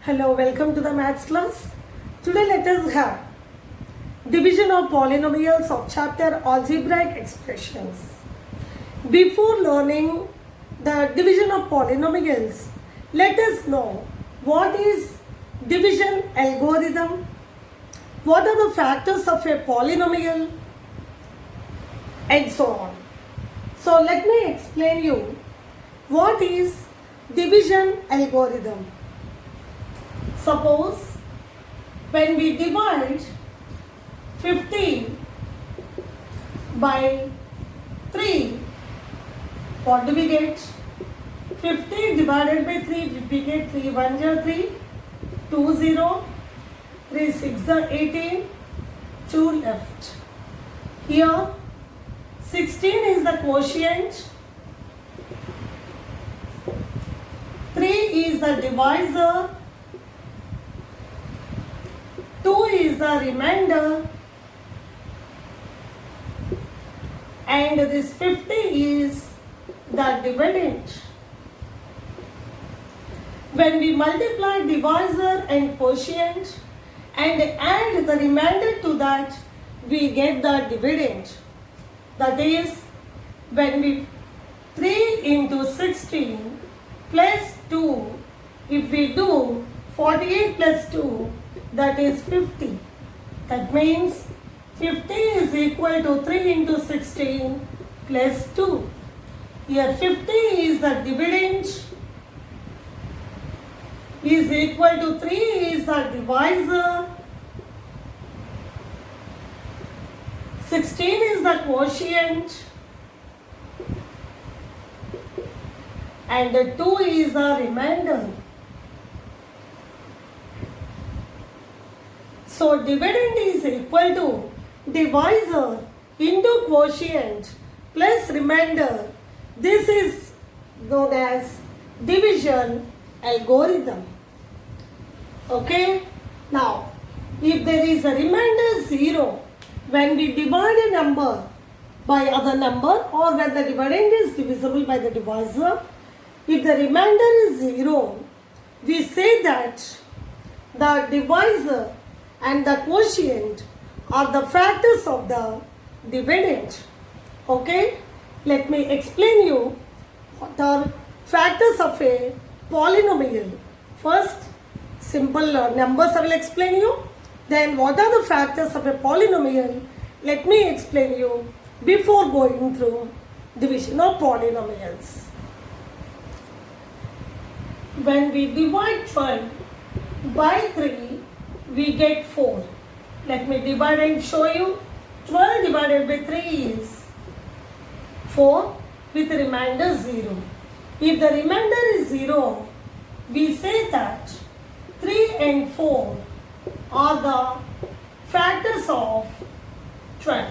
Hello, welcome to the maths class. Today let us have division of polynomials of chapter algebraic expressions. Before learning the division of polynomials, let us know what is division algorithm, what are the factors of a polynomial, and so on. So let me explain you what is division algorithm. Suppose when we divide 50 by 3, what do we get? 50 divided by 3, we get 3 1 are 3, 2 0, 3 6 are 18, 2 left. Here 16 is the quotient, 3 is the divisor, 2 is the remainder, and this 50 is the dividend. When we multiply divisor and quotient and add the remainder to that, we get the dividend. That is, when we 3 into 16 plus 2, if we do 48 plus 2, that is 50. That means 50 is equal to 3 into 16 plus 2. Here 50 is the dividend, is equal to 3 is the divisor, 16 is the quotient, and 2 is the remainder. So dividend is equal to divisor into quotient plus remainder. This is known as division algorithm. Okay? Now, if there is a remainder 0, when we divide a number by other number or when the dividend is divisible by the divisor, if the remainder is 0, we say that the divisor and the quotient are the factors of the dividend. Okay? Let me explain you what are factors of a polynomial. First, simple numbers I will explain you. Then what are the factors of a polynomial? Let me explain you before going through division of polynomials. When we divide 12 by 3, we get 4. Let me divide and show you. 12 divided by 3 is 4 with remainder 0. If the remainder is 0, we say that 3 and 4 are the factors of 12.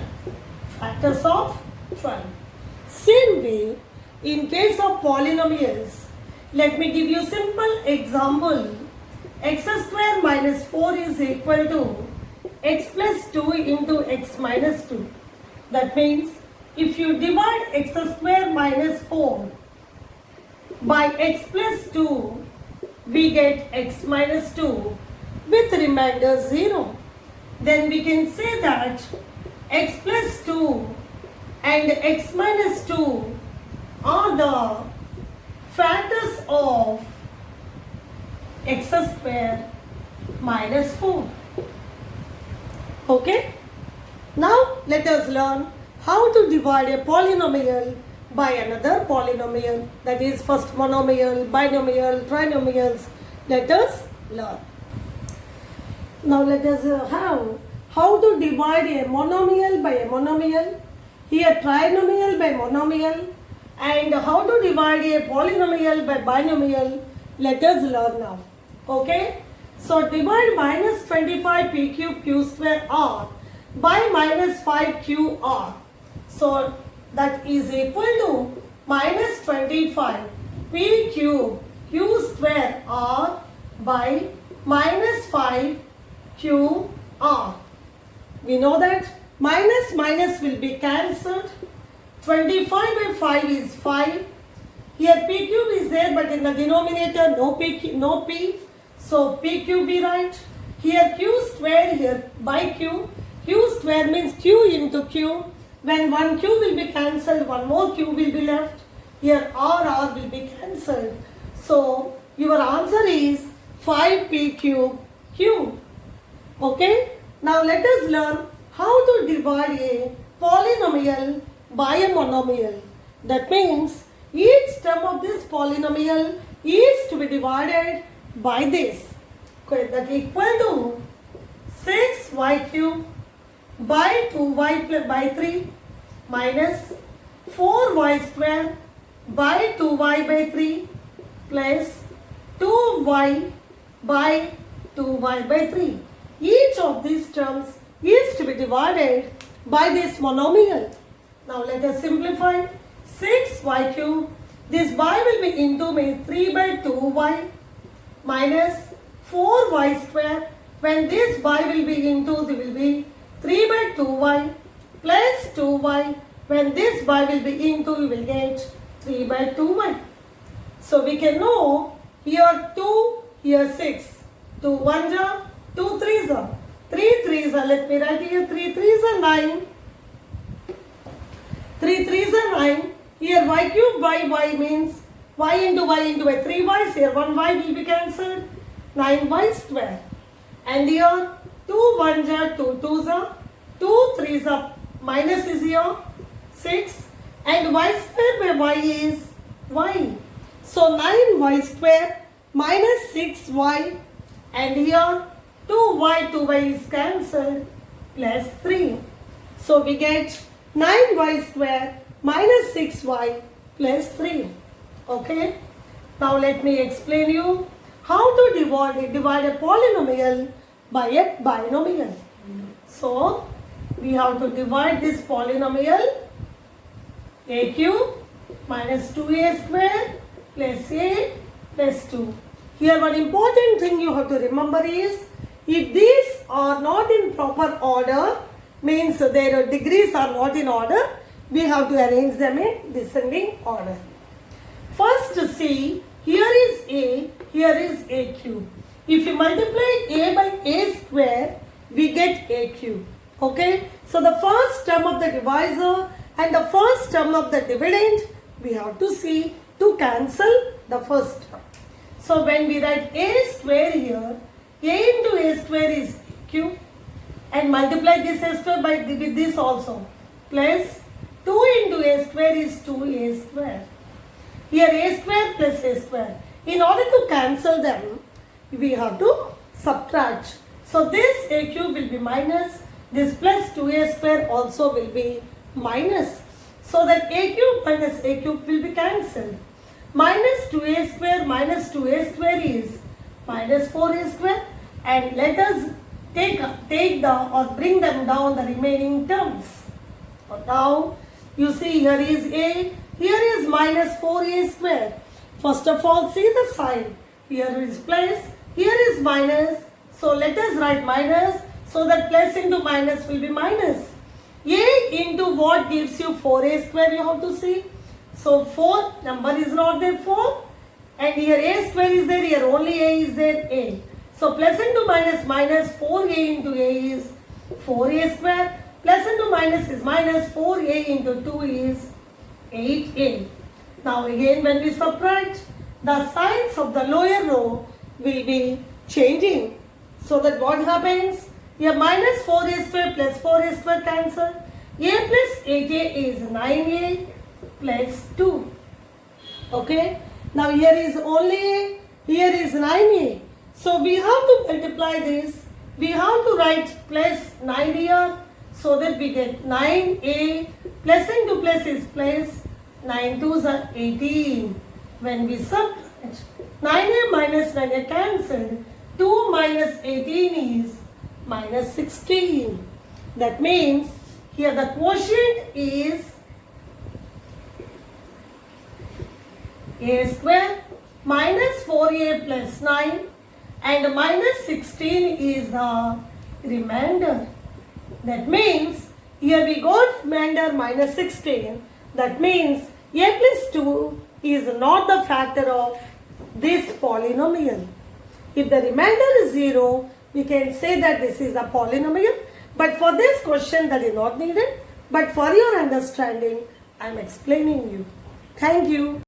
Factors of 12. Same way, in case of polynomials, let me give you simple example. X square minus 4 is equal to x plus 2 into x minus 2. That means if you divide x square minus 4 by x plus 2, we get x minus 2 with remainder 0. Then we can say that x plus 2 and x minus 2 are the factors of x square minus 4. Okay? Now let us learn how to divide a polynomial by another polynomial. That is first monomial, binomial, trinomials. Let us learn. Now let us have how to divide a monomial by a monomial, here trinomial by monomial, and how to divide a polynomial by binomial. Let us learn now. Okay? So divide minus 25 p cube q square r by minus 5 q r. So that is equal to minus 25 p cube q square r by minus 5 q r. We know that minus will be cancelled. 25 by 5 is 5. Here p cube is there, but in the denominator no p. So p cube we write. Here q square here by q. Q square means q into q. When one q will be cancelled, one more q will be left. Here r will be cancelled. So your answer is 5p cube q. Okay. Now let us learn how to divide a polynomial by a monomial. That means each term of this polynomial is to be divided by this. Okay, that equal to 6y cube by 2y plus by 3 minus 4y square by 2y by 3 plus 2y by 2y by 3. Each of these terms is to be divided by this monomial. Now let us simplify. 6y cube, this y will be into means 3 by 2y minus 4y square. When this y will be into, it will be 3 by 2y plus 2y. When this y will be into, you will get 3 by 2y. So we can know here 2, here 6. 2 1s are, 2 3s are. 3 3s are, let me write here 3 3s are 9. 3 3s are 9. Here y cube by y means y into y, 3 y's. Here 1 y will be cancelled. 9y square. And here 2 1s are, 2 2s are. 2 3s are, minus is here 6. And y square by y is y. So 9y square minus 6y. And here 2y is cancelled plus 3. So we get 9y square minus 6y plus 3. Okay. Now let me explain you how to divide a polynomial by a binomial. So we have to divide this polynomial a cube minus 2a square plus a plus 2. Here one important thing you have to remember is, if these are not in proper order, means their degrees are not in order, we have to arrange them in descending order. First see, here is a, here is a cube. If you multiply a by a square, we get a cube. Okay, so the first term of the divisor and the first term of the dividend, we have to see to cancel the first term. So when we write a square here, a into a square is a cube, and multiply this a square by with this also, plus 2 into a square is 2a square. Here a square plus a square. In order to cancel them, we have to subtract. So this a cube will be minus, this plus 2a square also will be minus. So that a cube minus a cube will be cancelled. Minus 2a square is minus 4a square, and let us take the or bring them down the remaining terms. So now you see here is a, here is minus 4a square. First of all see the sign. Here is plus, here is minus. So let us write minus, so that plus into minus will be minus. A into what gives you 4a square, you have to see. So 4 number is not there 4, and here a square is there, here only a is there, a. So plus into minus, minus 4a into a is 4a square, plus into minus is minus 4a into 2 is 8a. Now again when we subtract, the signs of the lower row will be changing. So that what happens? Here minus 4a square plus 4a square cancel. A plus 8a is 9a plus 2. Okay. Now here is only a, here is 9a. So we have to multiply this. We have to write plus 9 here, so that we get 9a, plus into plus is plus, 9 2s are 18. When we subtract, 9a minus 9a cancelled, 2 minus 18 is minus 16. That means here the quotient is a square minus 4a plus 9, and minus 16 is the remainder. That means here we got remainder minus 16. That means a plus 2 is not the factor of this polynomial. If the remainder is 0, we can say that this is a polynomial. But for this question, that is not needed. But for your understanding, I am explaining you. Thank you.